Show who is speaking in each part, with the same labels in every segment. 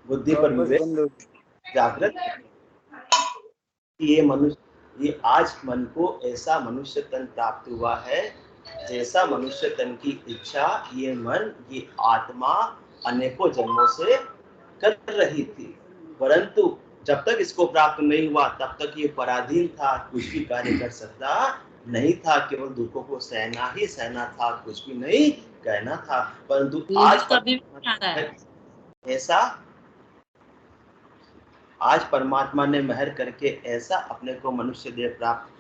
Speaker 1: बुद्धि पर विवेक जागृत, ये मनुष्य, ये आज मन को ऐसा मनुष्य तन प्राप्त हुआ है जैसा मनुष्य तन की इच्छा ये मन, ये आत्मा अनेकों जन्मों से कर रही थी, परंतु जब तक इसको प्राप्त नहीं हुआ तब तक ये पराधीन था, कुछ भी कार्य कर सकता नहीं था, केवल दुखों को सहना ही सहना था, कुछ भी नहीं कहना था। परंतु आज परमात्मा ने मेहर करके ऐसा अपने को मनुष्य देह प्राप्त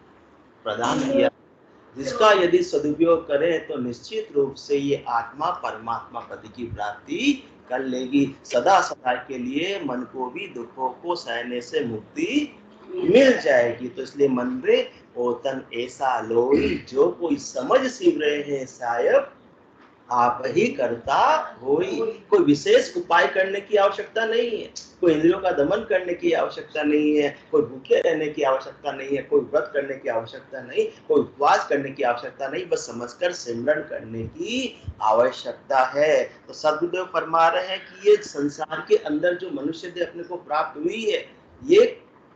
Speaker 1: प्रदान किया, जिसका यदि सदुपयोग करें तो निश्चित रूप से ये आत्मा परमात्मा पद की प्राप्ति कर लेगी। सदा सदा के लिए मन को भी दुखों को सहने से मुक्ति मिल जाएगी। तो इसलिए मन रे ओ तन ऐसा लोई, जो कोई समझ सिव रहे हैं सायब आप ही करता होई। कोई विशेष उपाय करने की आवश्यकता नहीं है, कोई इंद्रियों का दमन करने की आवश्यकता नहीं है, कोई भूखे रहने की आवश्यकता नहीं है, कोई व्रत करने की आवश्यकता नहीं, कोई उपवास करने की आवश्यकता नहीं, बस समझकर सिमरन करने की आवश्यकता है। तो सद्गुरुदेव फरमा रहे हैं कि ये संसार के अंदर जो मनुष्य देह अपने को प्राप्त हुई है, ये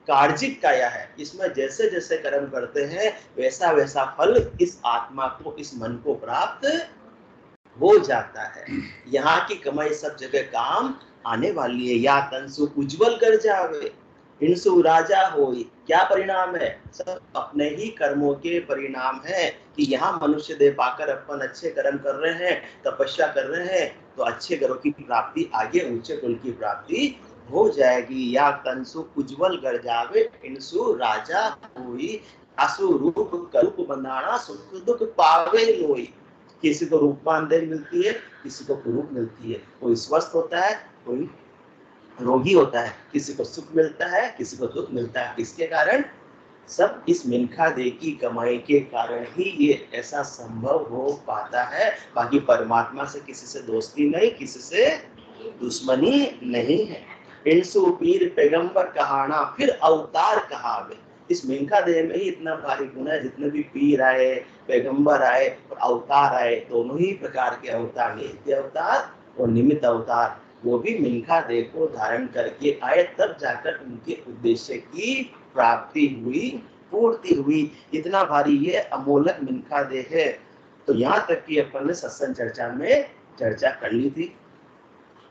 Speaker 1: कार्जिक काया है, इसमें जैसे जैसे कर्म करते हैं वैसा वैसा फल इस आत्मा को, इस मन को प्राप्त हो जाता है। यहाँ की कमाई सब जगह काम आने वाली है। या तंसु उज्जवल कर जावे, इंसु राजा होई। क्या परिणाम है? सब अपने ही कर्मों के परिणाम है कि यहाँ मनुष्य देह पाकर अपन अच्छे कर्म कर रहे हैं, तपस्या कर रहे हैं, तो अच्छे घरों की प्राप्ति, आगे ऊंचे कुल की प्राप्ति हो जाएगी। या तंसु उज्जवल कर जावे, इंसु राजा होई। आसु रूप करूप बनाना, सुख दुख पावे लोई। किसी को रूपवान देह मिलती है, किसी को कुरूप मिलती है, कोई स्वस्थ होता है, कोई रोगी होता है, किसी को सुख मिलता है, किसी को दुख मिलता है। किसके कारण? सब इस मिनखा देह की कमाई के कारण ही ये ऐसा संभव हो पाता है। बाकी परमात्मा से किसी से दोस्ती नहीं, किसी से दुश्मनी नहीं है। इंसु पीर पैगंबर कहाना, फिर अवतार कहावे। इस मिनखा देह में ही इतना भारी गुण है, जितने भी पीर आए, पैगंबर आए और अवतार आए, दोनों ही प्रकार के अवतार, नित्य अवतार और निमित्त अवतार, वो भी मिनखा देह को धारण करके आए, तब जाकर उनके उद्देश्य की प्राप्ति हुई, पूर्ति हुई। इतना भारी ये अमोलक मिनखा देह है। तो यहाँ तक कि अपन ने सत्संग चर्चा में चर्चा कर ली थी।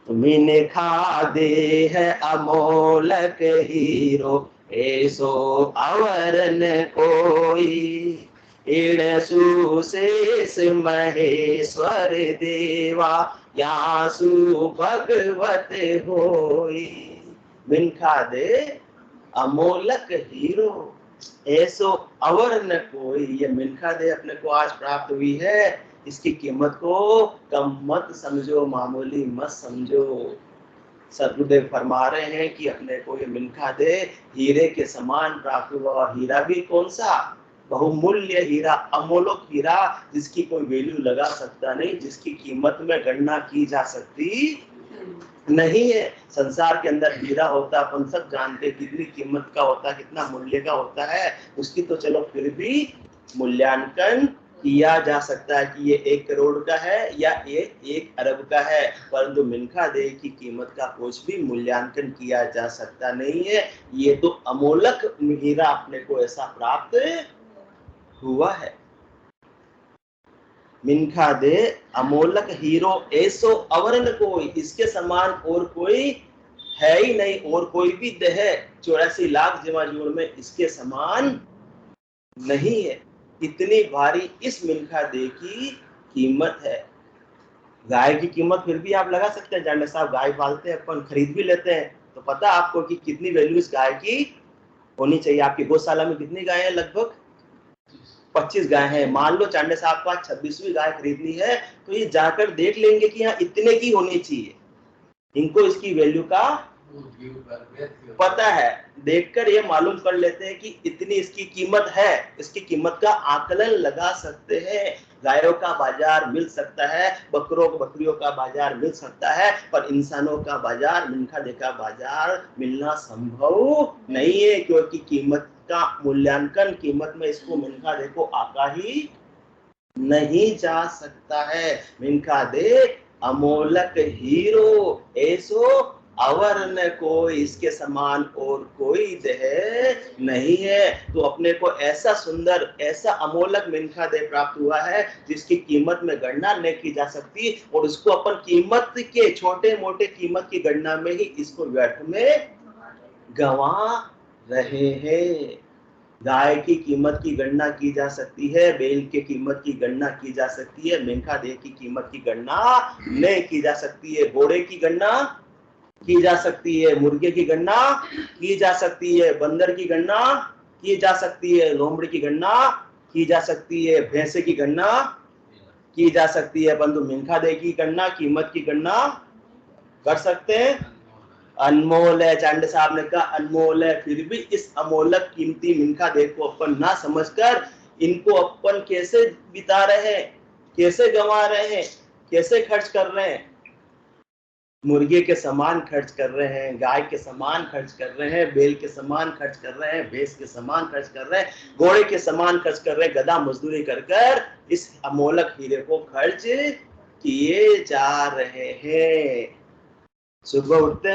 Speaker 1: तो मिनखा देह अमोलक हीरो, ऐसो अवरन कोई। इणसु शेष महेश्वर देवा, यासु भगवत होई। मिनखा दे अमोलक हीरो, ऐसो अवर न कोई। ये मिनखा दे अपने को आज प्राप्त हुई है, इसकी कीमत को कम मत समझो, मामूली मत समझो। सदगुरुदेव फरमा रहे हैं कि अपने को ये मिनखा दे हीरे के समान प्राप्त हुआ। और हीरा भी कौन सा? बहुमूल्य हीरा, अमोलक हीरा, जिसकी कोई वैल्यू लगा सकता नहीं, जिसकी कीमत में गणना की जा सकती नहीं है। संसार के अंदर हीरा होता, अपन सब जानते कितनी कीमत का होता है, कितना मूल्य का होता है। उसकी तो चलो फिर भी मूल्यांकन किया जा सकता है कि ये 1 करोड़ का है या ये 1 अरब का है, परंतु मिनखा देह की कीमत का कुछ भी मूल्यांकन किया जा सकता नहीं है। ये तो अमोलक हीरा अपने को ऐसा प्राप्त हुआ है। मिनखा दे अमोलक हीरो, ऐसो अवरन कोई। इसके समान और कोई है ही नहीं, और कोई भी देह 84 लाख जमाजूर में इसके समान नहीं है। इतनी भारी इस मिनखा दे की कीमत है। गाय की कीमत फिर भी आप लगा सकते हैं, जाने साहब गाय पालते हैं अपन, खरीद भी लेते हैं, तो पता आपको कि कितनी वैल्यू इस गाय की होनी चाहिए। आपकी गौशाला में कितनी गाय है? लगभग 25 गाय है। मान लो चांडे साहब का 26वीं गाय खरीदनी है, तो ये जाकर देख लेंगे कि यहाँ इतने की होनी चाहिए। इनको इसकी वैल्यू का पता है, देखकर ये मालूम कर लेते हैं कि इतनी इसकी कीमत है। इसकी कीमत का आकलन लगा सकते हैं। गायों का बाजार मिल सकता है, बकरियों का बाजार मिल सकता है, पर इंसानों का बाजार, मिनखा देह का बाजार मिलना संभव नहीं है, क्योंकि कीमत का मूल्यांकन, कीमत में इसको मिनखा देह को आका ही नहीं जा सकता है। मिनखा देह अमोलक हीरो, ऐसो अवर्ण कोई इसके समान और कोई देह नहीं है। तो अपने को ऐसा सुंदर, ऐसा अमोलक मिनखा देह प्राप्त हुआ है जिसकी कीमत में गणना नहीं की जा सकती, और उसको अपन कीमत के, छोटे मोटे कीमत की गणना में ही इसको व्यर्थ में गंवा रहे हैं। गाय की कीमत की गणना की जा सकती है, बैल की कीमत की गणना की जा सकती है, मेंढा देह की कीमत की गणना नहीं की जा सकती है। घोड़े की गणना की जा सकती है, मुर्गे की गणना की जा सकती है, बंदर की गणना की जा सकती है, लोमड़ी की गणना की जा सकती है, भैंसे की गणना की जा सकती है, परंतु मेंढा देह की गणना, कीमत की गणना कर सकते हैं? अनमोल है। चांडे साहब ने कहा अनमोल है, फिर भी इस अमोलक कीमती मिनखा देह को अपन ना समझकर इनको अपन कैसे बिता रहे हैं, कैसे गंवा रहे हैं, कैसे खर्च कर रहे हैं। मुर्गे के समान खर्च कर रहे हैं, गाय के समान खर्च कर रहे हैं, बैल के समान खर्च कर रहे हैं, भैंस के समान खर्च कर रहे हैं, घोड़े के समान खर्च कर रहे हैं, गधा मजदूरी कर कर इस अमोलक हीरे को खर्च किए जा रहे हैं। सुबह उठते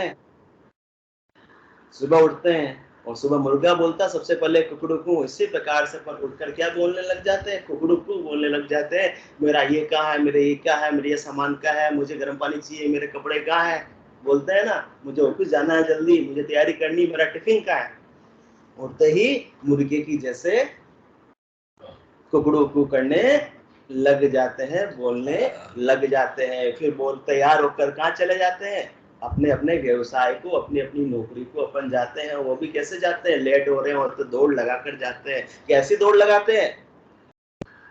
Speaker 1: हैं, और सुबह मुर्गा बोलता सबसे पहले कुकड़ुकू। इसी प्रकार से अपन उठकर क्या बोलने लग जाते हैं? कुकड़ुकू बोलने लग जाते हैं। मेरा ये कहाँ है, मेरे ये क्या है, मेरे ये सामान क्या है, मुझे गर्म पानी चाहिए, मेरे कपड़े कहाँ है, बोलते हैं ना, मुझे ऑफिस जाना है जल्दी, मुझे तैयारी करनी, मेरा टिफिन कहाँ है। उठते ही मुर्गे की जैसे कुकड़ुकू करने लग जाते हैं, बोलने लग जाते हैं। फिर बोल तैयार होकर कहाँ चले जाते हैं? अपने अपने व्यवसाय को, अपनी अपनी नौकरी को अपन जाते हैं। वो भी कैसे जाते हैं? लेट हो रहे हैं और तो दौड़ लगाकर जाते हैं। कैसी दौड़ लगाते हैं?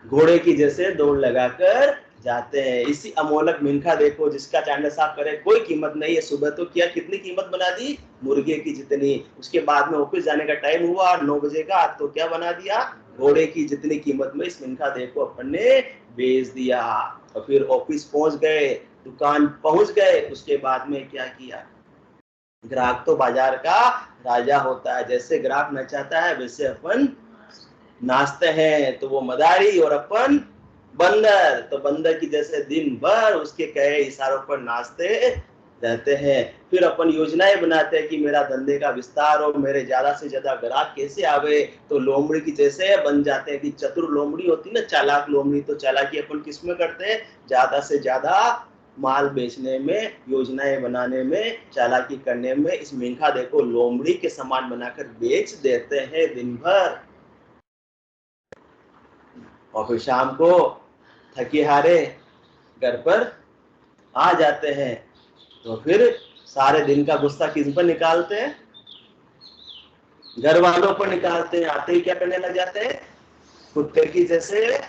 Speaker 1: घोड़े की जैसे दौड़ लगाकर जाते हैं। इसी अमोलक मिनखा देखो जिसका चांडा साहब करे कोई कीमत नहीं है। सुबह तो क्या कितनी कीमत बना दी? मुर्गे की जितनी। उसके बाद में ऑफिस जाने का टाइम हुआ और 9 बजे का, तो क्या बना दिया? घोड़े की जितनी कीमत में इस मिनखा देख को अपन ने बेच दिया। और फिर ऑफिस पहुंच गए, दुकान पहुंच गए। उसके बाद में क्या किया? ग्राहक तो बाजार का राजा होता है, जैसे ग्राहक नचाता है वैसे अपन नाचते हैं। तो वो मदारी और अपन बंदर, तो बंदर की जैसे दिन भर उसके कहे इशारों पर नाचते रहते हैं। फिर अपन योजनाएं बनाते हैं कि मेरा धंधे का विस्तार हो, मेरे ज्यादा से ज्यादा ग्राहक कैसे आवे। तो लोमड़ी की जैसे बन जाते हैं कि चतुर लोमड़ी होती ना, चालाक लोमड़ी। तो चालाकी अपन किस में करते हैं? ज्यादा से ज्यादा माल बेचने में, योजनाएं बनाने में, चालाकी करने में। इस मेंढा देखो लोमड़ी के समान बनाकर बेच देते हैं दिन भर। और फिर शाम को थके हारे घर पर आ जाते हैं। तो फिर सारे दिन का गुस्सा किस पर निकालते हैं? घर वालों पर निकालते हैं। आते ही क्या करने लग जाते हैं? कुत्ते की जैसे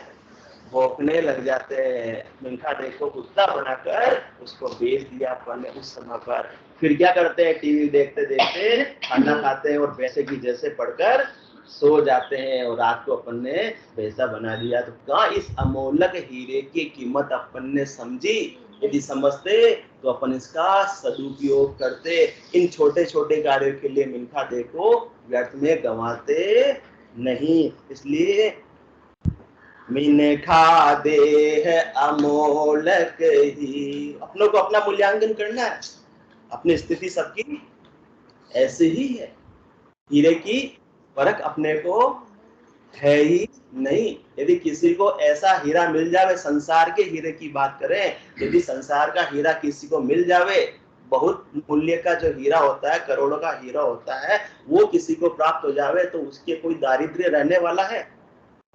Speaker 1: भौंकने लग जाते हैं। मिनखा देखो कुत्ता बनाकर उसको बेच दिया अपन ने उस समय पर। फिर क्या करते हैं? टीवी देखते देखते खाना खाते हैं और पैसे की जैसे पढ़कर सो जाते हैं। और रात को अपन ने पैसा बना दिया। तो कहाँ इस अमोलक हीरे की कीमत अपन ने समझी? यदि समझते तो अपन इसका सदुपयोग करते। इन छोटे छोटे कार्यों के लिए मिनखा देखो व्यर्थ में गंवाते नहीं। इसलिए मिनखा देह अमोलक ही। अपनों को अपना मूल्यांकन करना है। अपनी स्थिति सबकी ऐसे ही है। हीरे की फर्क अपने को है ही नहीं। यदि किसी को ऐसा हीरा मिल जावे, संसार के हीरे की बात करें, यदि संसार का हीरा किसी को मिल जावे, बहुत मूल्य का जो हीरा होता है, करोड़ों का हीरा होता है, वो किसी को प्राप्त हो जावे, तो उसके कोई दारिद्र्य रहने वाला है?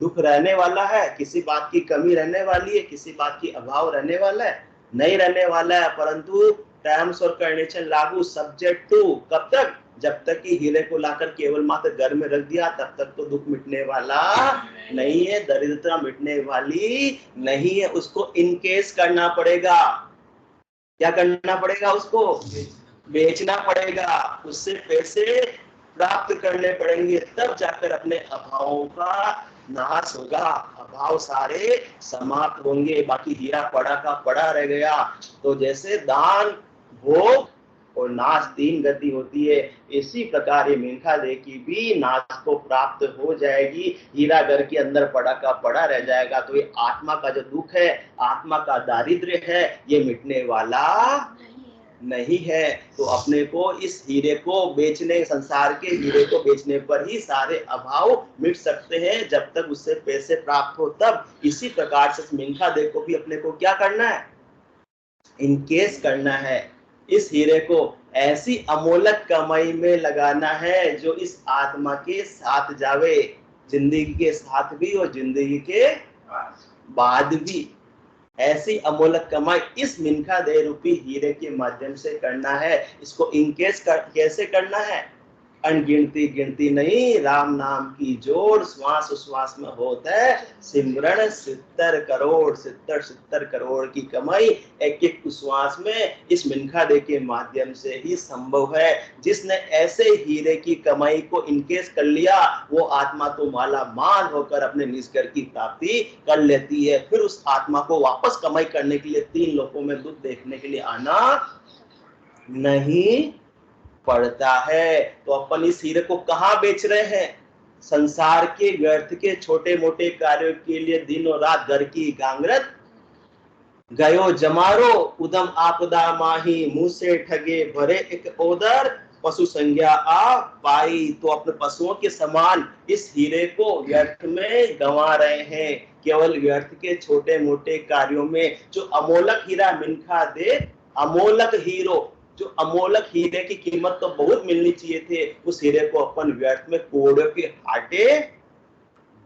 Speaker 1: दुख रहने वाला है? किसी बात की कमी रहने वाली है? किसी बात की अभाव रहने वाला है? नहीं रहने वाला है। परंतु टर्म्स और कंडीशन लागू, सब्जेक्ट टू, कब तक? जब तक कि हीरे को लाकर केवल मात्र घर में रख दिया, तब तक तो दुख मिटने वाला नहीं है, दरिद्रता मिटने वाली नहीं है। उसको इनकेस करना पड़ेगा। क्या करना पड़ेगा? उसको बेचना पड़ेगा, उससे पैसे प्राप्त करने पड़ेंगे, तब जाकर अपने अभावों का नाश होगा। अभाव सारे समाप्त होंगे, बाकी हीरा पड़ा का पड़ा रह गया। तो जैसे दान, भोग और नाश तीन गति होती है, इसी प्रकार ये मेंढा देह की भी नाश को प्राप्त हो जाएगी। हीरा घर के अंदर पड़ा का पड़ा रह जाएगा। तो ये आत्मा का जो दुख है, आत्मा का दारिद्र्य है, ये मिटने वाला नहीं है, तो अपने को इस हीरे को बेचने, संसार के हीरे को बेचने पर ही सारे अभाव मिट सकते हैं, जब तक उससे पैसे प्राप्त हो तब। इसी प्रकार से मिंखा देव को भी अपने को क्या करना है, इनकेस करना है, इस हीरे को ऐसी अमोलक कमाई में लगाना है जो इस आत्मा के साथ जावे, जिंदगी के साथ भी और जिंदगी के बाद भी। ऐसी अमोलक कमाई इस मिनखा दे रूपी हीरे के माध्यम से करना है। इसको इनकेस कैसे करना है, अनगिनती गिनती नहीं, राम नाम की जोड़ श्वास उश्वास में होता है सिमरण, 70 करोड़ की कमाई एक एक उश्वास में इस मिनखा दे के माध्यम से ही संभव है। जिसने ऐसे हीरे की कमाई को इनकेस कर लिया, वो आत्मा तो माला माल होकर अपने निज घर की प्राप्ति कर लेती है। फिर उस आत्मा को वापस कमाई करने के लिए 3 लोकों में दुख देखने के लिए आना नहीं पड़ता है। तो अपन इस हीरे को कहां बेच रहे हैं, संसार के व्यर्थ के छोटे मोटे कार्यों के लिए दिनों रात घर की गांगरत गयो जमारो, उदम आपदा माही, मुंह से ठगे भरे एक ओदर, पशु संज्ञा आ पाई। तो अपने पशुओं के समान इस हीरे को व्यर्थ में गंवा रहे हैं, केवल व्यर्थ के छोटे मोटे कार्यों में। जो अमोलक हीरा मिनखा दे, अमोलक हीरो, जो अमोलक हीरे की कीमत तो बहुत मिलनी चाहिए थे, उस हीरे को अपन व्यर्थ में कोड़ों के आटे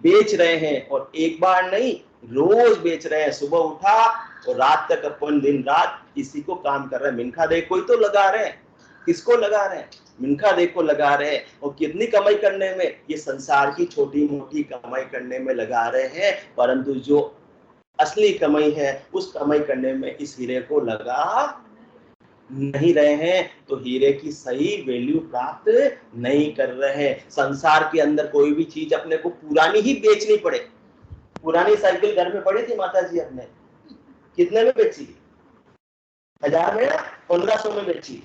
Speaker 1: बेच रहे हैं। और एक बार नहीं, रोज बेच रहे हैं। सुबह उठा और रात तक अपन दिन रात इसी को काम कर रहे हैं। मिनखा दे कोई तो लगा रहे हैं, किसको लगा रहे हैं, मिनखा दे को लगा रहे हैं। और कितनी कमाई करने में, ये संसार की छोटी मोटी कमाई करने में लगा रहे हैं, परंतु जो असली कमाई है उस कमाई करने में इस हीरे को लगा नहीं रहे हैं। तो हीरे की सही वैल्यू प्राप्त नहीं कर रहे हैं। संसार के अंदर कोई भी चीज अपने को पुरानी ही बेचनी पड़े। पुरानी साइकिल घर में पड़ी थी माता जी, अपने कितने में बेची, 1000 में, 1500 में बेची,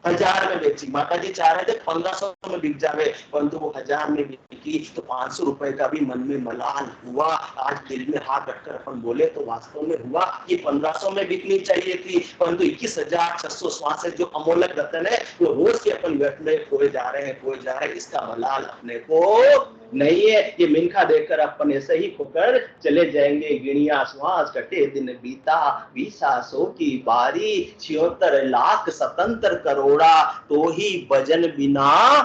Speaker 1: 1000 में बेची। माता जी चाह रहे थे 1500 में बिक जावे, परंतु वो 1000 में बिकी। तो 500 रुपए का भी मन में मलाल हुआ। आज दिल में हाथ रखकर अपन बोले तो वास्तव में हुआ ये 1500 में बिकनी चाहिए थी, परंतु 21,600 जो अमोलक रतन है वो रोज के अपन व्यर्थ में खोए जा रहे हैं, इसका मलाल अपने को नहीं है। ये मिनखा देकर अपन ऐसे ही खोकर चले जाएंगे। गिणिया श्वास कटे दिन बीता, 20,000 की बारी, 76 लाख 77 करोड़ा, तो ही भजन बिना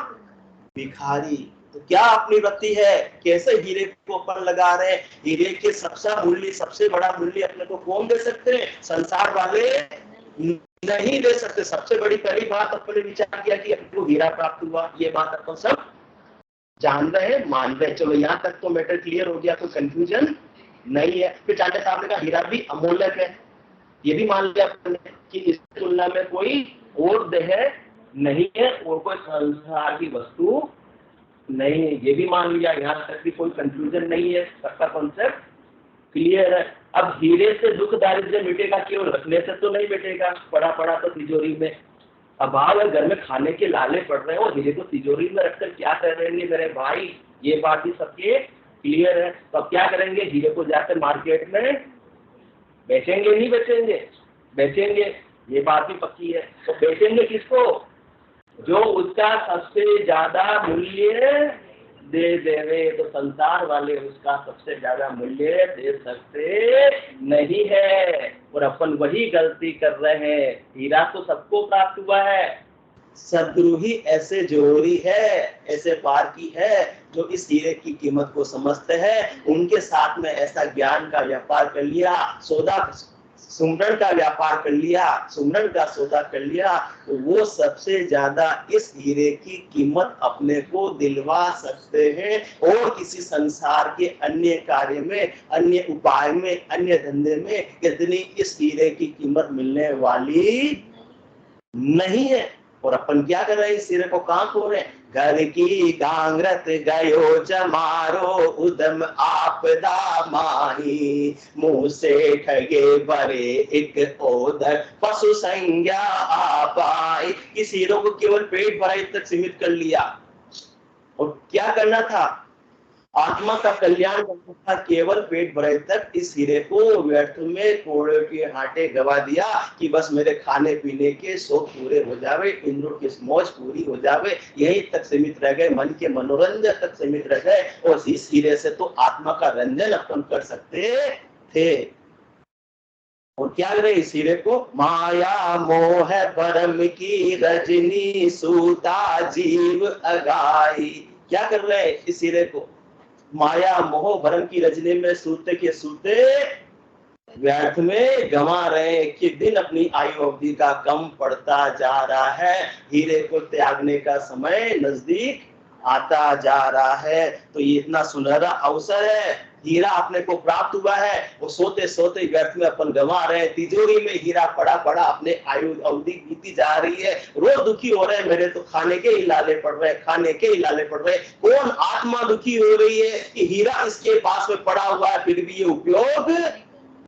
Speaker 1: भिखारी। तो क्या अपनी वृत्ति है, कैसे हीरे को अपन लगा रहे हैं। हीरे के सबसे बड़ा मूल्य अपने को कौन दे सकते हैं, संसार वाले नहीं दे सकते। सबसे बड़ी पहली बात अपने विचार किया कि अपने को हीरा प्राप्त हुआ, ये बात अपन सब जान रहे हैं, मान रहे हैं। चलो यहाँ तक तो मैटर क्लियर हो गया, कोई कंफ्यूजन नहीं है। फिर चाचा साहब ने कहा हीरा भी अमूल्यक है, ये भी मान लिया आपने कि इस तुलना में कोई और देह नहीं है और कोई संसार की वस्तु नहीं है, ये भी मान लिया। यहाँ तक भी कोई कंफ्यूजन नहीं है, सबका कॉन्सेप्ट क्लियर है। अब हीरे से दुख दारिद्र्य मिटेगा, केवल रखने से तो नहीं मिटेगा। पड़ा पड़ा तो तिजोरी में, अभाव है, घर में खाने के लाले पड़ रहे हो, हीरे को तिजोरी में रखकर क्या करेंगे मेरे भाई, ये बात ही सबके क्लियर है। तो अब क्या करेंगे, हीरे को जाकर मार्केट में बेचेंगे, नहीं बेचेंगे, बेचेंगे, ये बात भी पक्की है। तो बेचेंगे किसको, जो उसका सबसे ज्यादा मूल्य दे देवे। तो संसार वाले उसका सबसे ज्यादा मूल्य दे सकते नहीं है, और अपन वही गलती कर रहे हैं। हीरा तो सबको प्राप्त हुआ है, सद्रोही ऐसे जोरी है, ऐसे पारकी है जो इस हीरे की कीमत को समझते हैं। उनके साथ में ऐसा ज्ञान का व्यापार कर लिया, सौदा सुमरन का व्यापार कर लिया, सुमरन का सौदा कर लिया, तो वो सबसे ज्यादा इस हीरे की कीमत अपने को दिलवा सकते हैं। और किसी संसार के अन्य कार्य में, अन्य उपाय में, अन्य धंधे में इतनी इस हीरे की कीमत मिलने वाली नहीं है। और अपन क्या कर रहे हैं, इस हीरे को कहां खो रहे हैं, घर की गांगरत गयो जमारो, उदम आपदा माही, मुंह से ठगे भरे एक ओदर, पशु संज्ञा आ पाई। इस हीरो को केवल पेट भराई तक सीमित कर लिया। और क्या करना था, आत्मा का कल्याण करना था, केवल पेट भरे तक इस हीरे को व्यर्थ में कोड़े के हाटे गवा दिया कि बस मेरे खाने पीने के शौक पूरे हो जावे, इंद्रों की मौज पूरी हो जावे, यही तक सीमित रह गए, मन के मनोरंजन तक सीमित रह गए। और इस हीरे से तो आत्मा का रंजन अपन कर सकते थे। और क्या करे इस हीरे को, माया मोह परम की रजनी सूता जीव अगाई। क्या कर रहे हैं इस हीरे को, माया मोह भरम की रजनी में सूते के सूते व्यर्थ में गंवा रहे कि दिन अपनी आयु अवधि का कम पड़ता जा रहा है, हीरे को त्यागने का समय नजदीक आता जा रहा है। तो ये इतना सुनहरा अवसर है, हीरा अपने को प्राप्त हुआ है, वो सोते सोते व्यर्थ में अपन गंवा रहे हैं। तिजोरी में हीरा पड़ा पड़ा अपने आयु अवधि बीती जा रही है, रोज दुखी हो रहे हैं, मेरे तो खाने के ही लाले पड़ रहे, खाने के ही लाले पड़ रहे। कौन आत्मा दुखी हो रही है कि हीरा इसके पास में पड़ा हुआ है, फिर भी ये उपयोग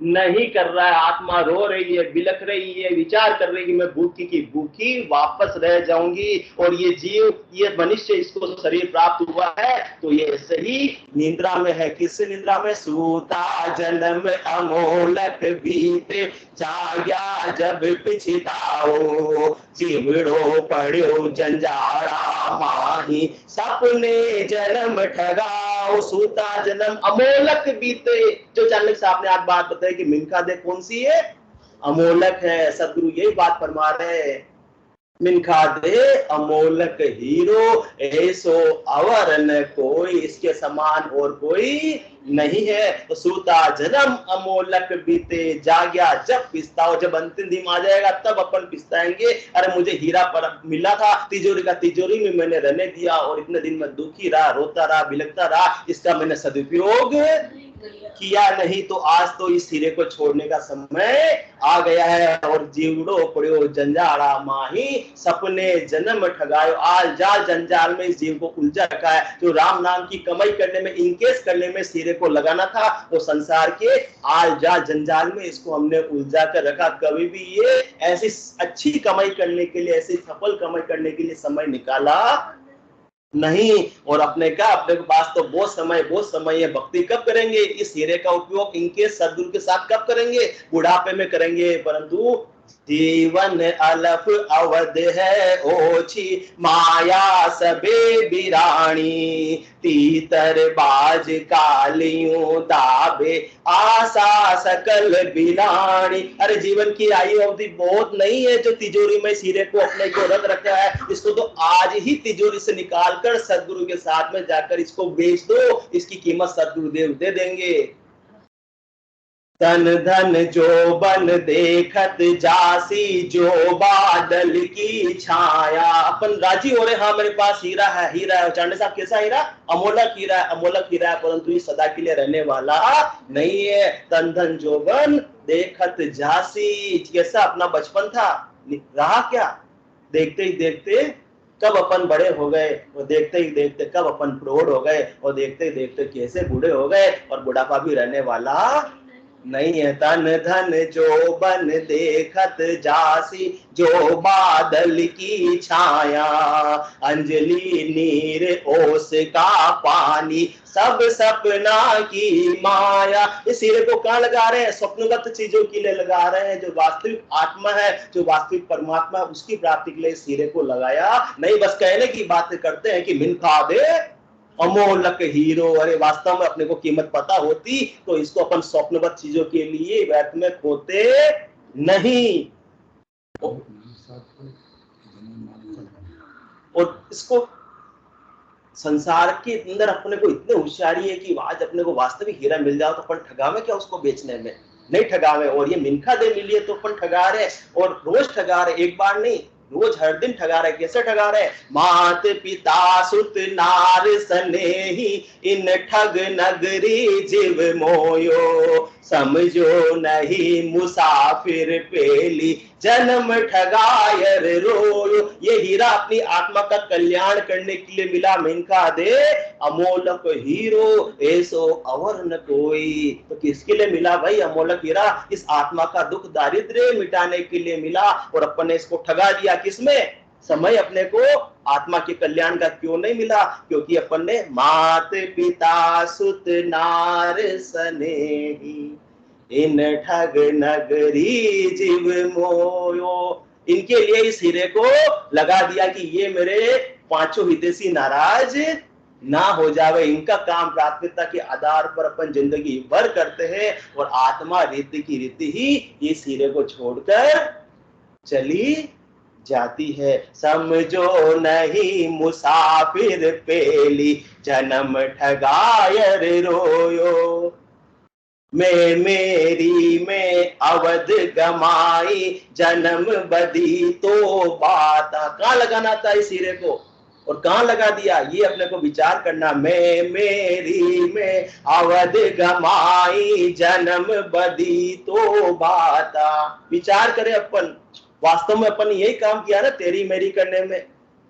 Speaker 1: नहीं कर रहा है। आत्मा रो रही है, बिलख रही है, विचार कर रही है कि मैं भूखी की भूखी वापस रह जाऊंगी। और ये जीव, ये मनुष्य, इसको शरीर प्राप्त हुआ है तो ये सही निद्रा में है। किस निद्रा में, सूता जन्म अमोलक बीते, जाग्या जब पिछताओ, चिवड़ो पड़ो जंजारा माही, सपने जन्म ठगाओ, सूता जन्म अमोलक बीते। जो चाणक्य साहब ने आज बात बताई कि मिनखा दे कौन सी है, अमोलक है। सदगुरु यही बात फरमा रहे हैं, मिनखा दे अमोलक हीरो, ऐसो अवर न कोई, इसके समान और कोई नहीं है। तो सूता जन्म अमोलक बीते, जाग्या जब पिस्ताओ, जब अंतिम दिन आ जाएगा तब अपन पिस्ताएंगे, अरे मुझे हीरा पर मिला था तिजोरी का, तिजोरी में मैंने रहने दिया और इतने दिन में दुखी रहा, रोता रहा, बिलखता रहा, इसका मैंने सदुपयोग किया नहीं। तो आज तो इस हीरे को छोड़ने का समय आ गया है। और जीवड़ो पड़ो जंजारा माही, सपने जन्म ठगायो, आल जाल जंजाल में इस जीव को उलझा रखा है। जो राम नाम की कमाई करने में, इनकेस करने में इस हीरे को लगाना था, वो संसार के आल जाल जंजाल में इसको हमने उलझा कर रखा। कभी भी ये ऐसी अच्छी कमाई करने के लिए, ऐसी सफल कमाई करने के लिए समय निकाला नहीं। और अपने के पास तो बहुत समय है। भक्ति कब करेंगे, इस हीरे का उपयोग इनके सदगुरु के साथ कब करेंगे, बुढ़ापे में करेंगे। परंतु जीवन अलफ अवध है ओछी, माया सबे बिराणी, तीतर बाज कालियों दाबे, आशा सकल बिलाणी। अरे जीवन की आयु अवधि बहुत नहीं है जो तिजोरी में हीरे को अपने को रख रखा है, इसको तो आज ही तिजोरी से निकाल कर सदगुरु के साथ में जाकर इसको बेच दो, इसकी कीमत सदगुरुदेव दे देंगे। तन धन जो बन देखत जासी, जो बादल की छाया। अपन राजी हो रहे, हाँ मेरे पास हीरा है, हीरा है। चांडे साहब कैसा हीरा, अमोलक हीरा है, अमोलक हीरा है, परंतु ये सदा के लिए रहने वाला नहीं है। तन धन जो बन देखत जासी, कैसा अपना बचपन था, रहा क्या, देखते ही देखते कब अपन बड़े हो गए, और देखते ही देखते कब अपन प्रौढ़ हो गए, और देखते ही देखते कैसे बूढ़े हो गए, और बुढ़ापा भी रहने वाला नहीं है। तन धन जो बन देखत जासी, जो बादल की छाया, अंजलि नीर ओस का पानी, सब सपना की माया। इस हीरे को कहाँ लगा रहे हैं, स्वप्नगत चीजों के लिए लगा रहे हैं। जो वास्तविक आत्मा है, जो वास्तविक परमात्मा, उसकी प्राप्ति के लिए इस हीरे को लगाया नहीं। बस कहने की बातें करते हैं कि मिनखा दे अमोलक हीरो। अरे वास्तव में अपने को कीमत पता होती तो इसको अपन स्वप्नवत चीजों के लिए व्यर्थ में खोते नहीं। और इसको संसार के अंदर अपने को इतने होशियारी है कि आज अपने को वास्तविक हीरा मिल जाओ तो अपन ठगावे क्या उसको बेचने में, नहीं ठगावे। और ये मिनखा दे मिली है तो अपन ठगा रहे, और रोज ठगा रहे, एक बार नहीं, रोज हर दिन ठगा रहे। कैसे ठगा रहे, मात पिता सुत नार स्नेही, इन ठग नगरी जीव मोयो, समझो नहीं मुसाफिर पेली, जन्म ठगायर रोयो। ये हीरा अपनी आत्मा का कल्याण करने के लिए मिला, मिनखा दे अमोलक हीरो, ऐसो अवर न कोई। तो किसके लिए मिला भाई अमोलक हीरा, इस आत्मा का दुख दारिद्र्य मिटाने के लिए मिला। और अपन ने इसको ठगा दिया किसमें, समय अपने को आत्मा के कल्याण का क्यों नहीं मिला? क्योंकि अपन ने मात पिता सुत नार सनेही, इन ठग नगरी जीव मोयो, इनके लिए इस हीरे को लगा दिया कि ये मेरे पांचों हितैषी नाराज ना हो जावे। इनका काम प्राथमिकता के आधार पर अपन जिंदगी भर करते हैं और आत्मा रीति की रीति ही इस हीरे को छोड़कर चली जाती है। समझो नहीं मुसाफिर पेली, जन्म ठगायर रोयो, मैं मेरी में अवध गमाई, जन्म बदी तो बात। कहां लगाना था इस हीरे को और कहां लगा दिया, ये अपने को विचार करना। मैं मेरी में अवध गमाई, जन्म बदी तो बाता। विचार करें अपन, वास्तव में अपन यही काम किया ना तेरी मेरी करने में।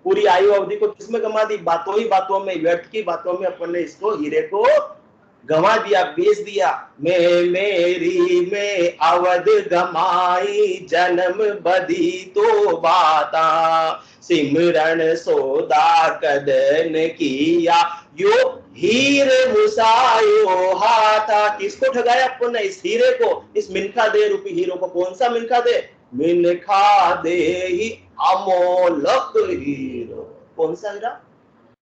Speaker 1: पूरी आयु अवधि को किसमें गमा दी? बातों ही बातों में, व्यर्थ की बातों में अपन ने इसको हीरे को गंवा दिया, बेच दिया। मैं मेरी में अवध गमाई, जन्म बदी तो बाता, सिमरन सोदा कदन किया, यो हीर मुसायो हाथा। किसको ठगाया अपन ने? इस हीरे को, इस मिनखा दे रूपी हीरो को। कौन सा मिनखा दे? मिनखा दे ही अमोलक हीरो। कौन सा हीरा?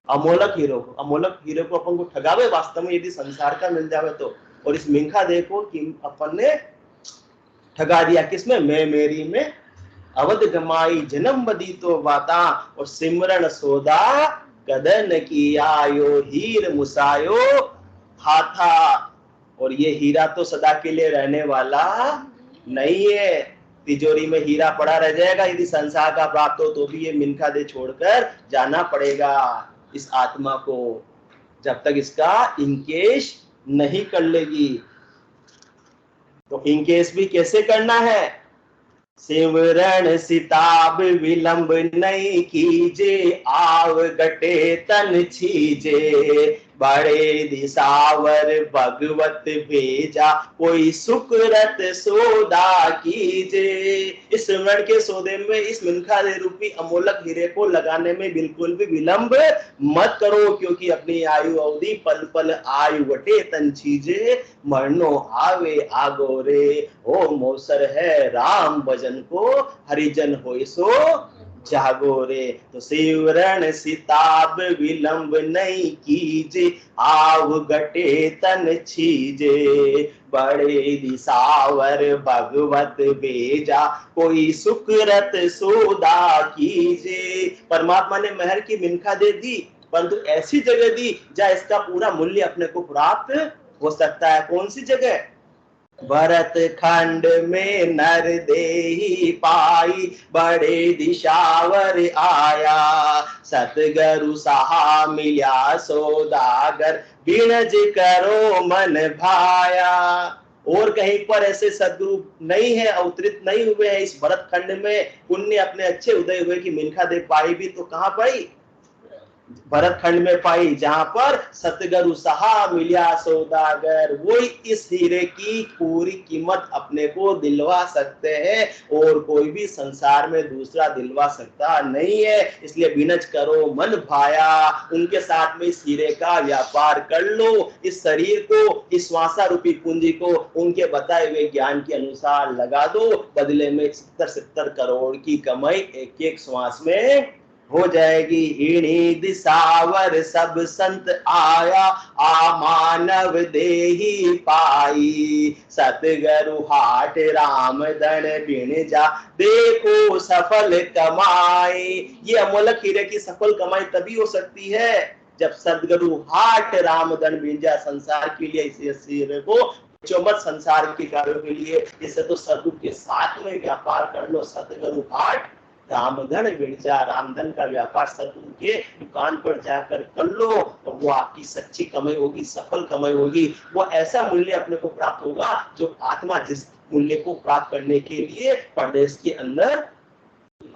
Speaker 1: अमोलक हीरो को। अमोलक हीरो को अपन को ठगावे वास्तव में यदि संसार का मिल जावे तो। और इस मिनखा दे को अपन ने ठगा दिया किसमें? मैं मेरी में अवध गमाई, जन्म बदी तो बाता, और सिमरन सोदा कदन किया, यो हीर मुसायो हाथा। और ये हीरा तो सदा के लिए रहने वाला नहीं है। तिजोरी में हीरा पड़ा रह जाएगा। यदि संसार का प्राप्त हो तो भी ये मिनखा दे छोड़कर जाना पड़ेगा इस आत्मा को, जब तक इसका इंकेश नहीं कर लेगी। तो इंकेश भी कैसे करना है? सिमरन सिताब विलंब नहीं कीजे, आव गटे तन छीजे, बड़े दिसावर भगवत भेजा, कोई सुकृत सोदा कीजे। इस सिमरन के सौदे में, इस मिनखा दे रूपी अमोलक हीरे को लगाने में बिल्कुल भी विलंब मत करो, क्योंकि अपनी आयु अवधि पल पल आयु वटे तन छीजे, मरनो आवे आगोरे। ओ मौसर है राम भजन को, हरिजन होय सो जागो रे। तो सिमरन सिताब विलंब नहीं कीजे, आव गटे तन छीजे, बड़े दिसावर भगवत भेजा, कोई सुकृत सोदा कीजे। परमात्मा ने मेहर की मिनखा दे दी, परंतु ऐसी जगह दी जहां इसका पूरा मूल्य अपने को प्राप्त हो सकता है। कौन सी जगह? भरत खंड में नर देही पाई, बड़े दिशावर आया, सतगुरु सहा मिल्या सौदागर, बिणज करो मन भाया। और कहीं पर ऐसे सदगुरु नहीं है, अवतरित नहीं हुए हैं इस भरत खंड में। पुण्य अपने अच्छे उदय हुए की मिनखा दे पाई भी तो कहां पाई? भरत खंड में पाई, जहां पर सतगुरु सहा मिल्या सौदागर। वही इस हीरे की पूरी कीमत अपने को दिलवा सकते हैं, और कोई भी संसार में दूसरा दिलवा सकता नहीं है। इसलिए बिनज करो मन भाया, उनके साथ में इस हीरे का व्यापार कर लो। इस शरीर को, इस श्वासा रूपी पूंजी को उनके बताए हुए ज्ञान के अनुसार लगा दो, बदले में 70 करोड़ की कमाई एक एक श्वास में हो जाएगी। इणी दिसावर सब संत आया, आ मानव देही पाई, सतगुरु हाट राम धन बिन जा, देखो सफल कमाई। ये अमोलक हीरे की सफल कमाई तभी हो सकती है जब सदगुरु हाट राम धन बिन जा। संसार के लिए इस हीरे को चौमत, संसार के कार्यों के लिए इसे तो सदगुरु के साथ में व्यापार कर लो। सतगुरु हाट रामधन बिरजा, रामधन का व्यापार सदगुरु के दुकान पर जाकर कर लो, तो वो आपकी सच्ची कमाई होगी, सफल कमाई होगी। वो ऐसा मूल्य अपने को प्राप्त होगा जो आत्मा जिस मूल्य को प्राप्त करने के लिए परदेश के अंदर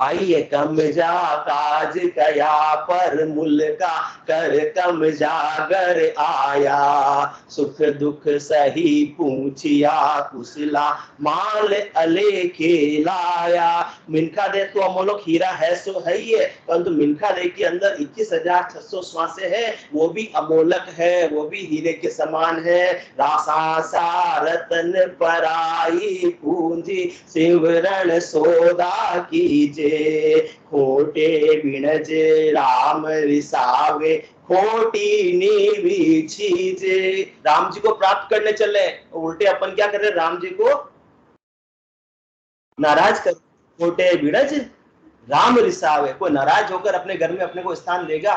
Speaker 1: आई है। कम जा काज कया पर मूल का, कर कम जागर आया, सुख दुख सही पूछिया कुशला, माल अले खेलाया। मिल्खा दे तो अमोलक हीरा है सो है ही है, परंतु मिल्खा दे के अंदर 21,600 श्वासें हैं, वो भी अमोलक है, वो भी हीरे के समान है। रासा रतन पराई पूंजी सिमरन सोदा कीजे, खोटे बिनज राम रिसावे खोटी नीवी चीजे। राम जी को प्राप्त करने चले, उल्टे अपन क्या कर रहे, राम जी को नाराज कर। खोटे बिनज राम रिसावे, कोई नाराज होकर अपने घर में अपने को स्थान देगा?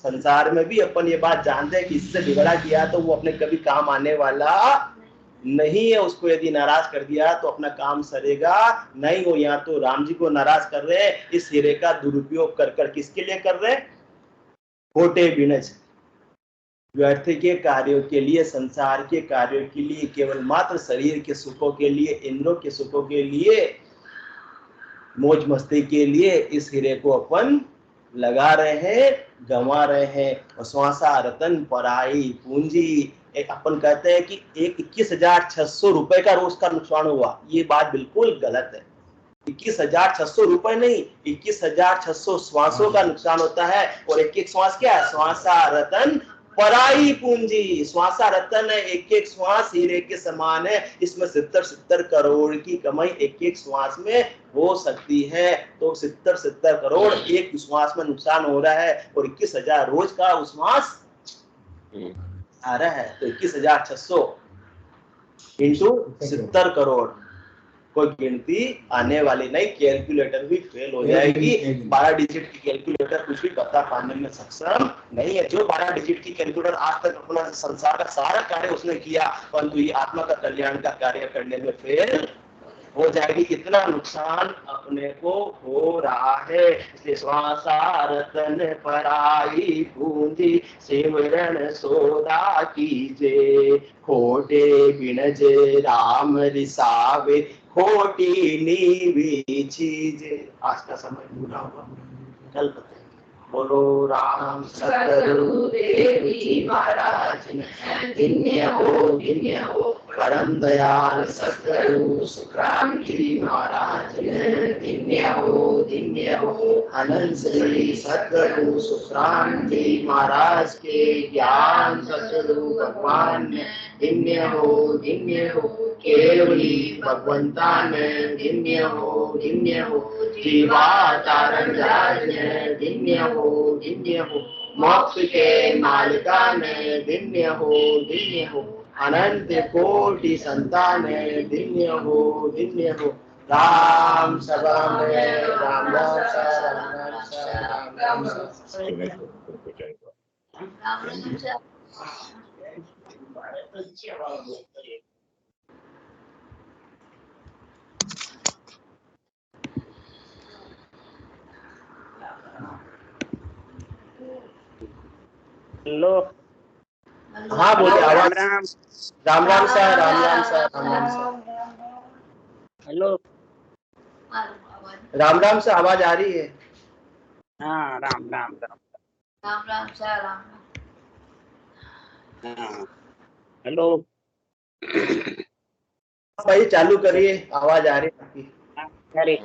Speaker 1: संसार में भी अपन ये बात जानते हैं कि इससे बिगड़ा किया तो वो अपने कभी काम आने वाला नहीं है। उसको यदि नाराज कर दिया तो अपना काम सरेगा नहीं। हो यहाँ तो राम जी को नाराज कर रहे, इस हीरे का दुरुपयोग कर कर किसके लिए कर रहे? खोटे बिनज, व्यर्थ के कार्यों के लिए, संसार के कार्यों के लिए, केवल मात्र शरीर के सुखों के लिए, इंद्रियों के सुखों के लिए, मौज मस्ती के लिए इस हीरे को अपन लगा रहे हैं, गंवा रहे हैं। श्वासा रतन पराई पूंजी, एक अपन कहते हैं कि 21,600 रुपए का रोज का नुकसान हुआ, ये बात बिल्कुल गलत है। 21,600 रुपए नहीं, 21,600 श्वासों का नुकसान होता है। और एक एक श्वास क्या है? श्वासा रतन पराई पूंजी, श्वासा रतन है, एक एक श्वास हीरे के समान है। इसमें 70 करोड़ की कमाई एक एक श्वास में हो सकती है। तो 70 करोड़ एक श्वास में नुकसान हो रहा है, और 21,000 रोज का श्वास आ रहा है। तो 21,600 इंटू 70 करोड़, कोई गिनती आने वाली नहीं। कैलकुलेटर भी फेल हो जाएगी। 12 डिजिट की कैलकुलेटर कुछ भी बता पाने में सक्षम नहीं है। जो 12 डिजिट की कैलकुलेटर आज तक अपना संसार का सारा कार्य उसने किया, परंतु ये आत्मा का कल्याण का कार्य करने में फेल हो जाएगी। कितना नुकसान अपने को हो रहा है। इसलिए श्वासा रतन पराई पूंजी सिमरन सोदा कीजे, खोटे बिनज राम रिसावे खोटी नीवी चीजे। आज का समय पूरा हुआ, कल बताएंगे। बोलो राम सतगुरु देव जी महाराज, धन्य हो परम दयाल सतगुरु सुखराम गिरी महाराज, धन्य हो अनंत श्री सतगुरु सुखराम गिरी महाराज के ज्ञान सतगुरु भगवान ने, धन्य हो केवली भगवंता ने, धन्य हो जीवा तारण राज ने, धन्य हो मोक्ष के मालिका ने, धन्य हो अनंत कोटि संतान, धन्य हो राम सभा में राम राम
Speaker 2: हेलो,
Speaker 1: हाँ बोले आवाज।
Speaker 2: राम
Speaker 1: राम सर।
Speaker 2: हेलो,
Speaker 1: राम से आवाज आ रही है।
Speaker 2: हाँ राम सर, हाँ हेलो,
Speaker 1: भाई चालू करिए, आवाज आ रही है आपकी।
Speaker 2: करे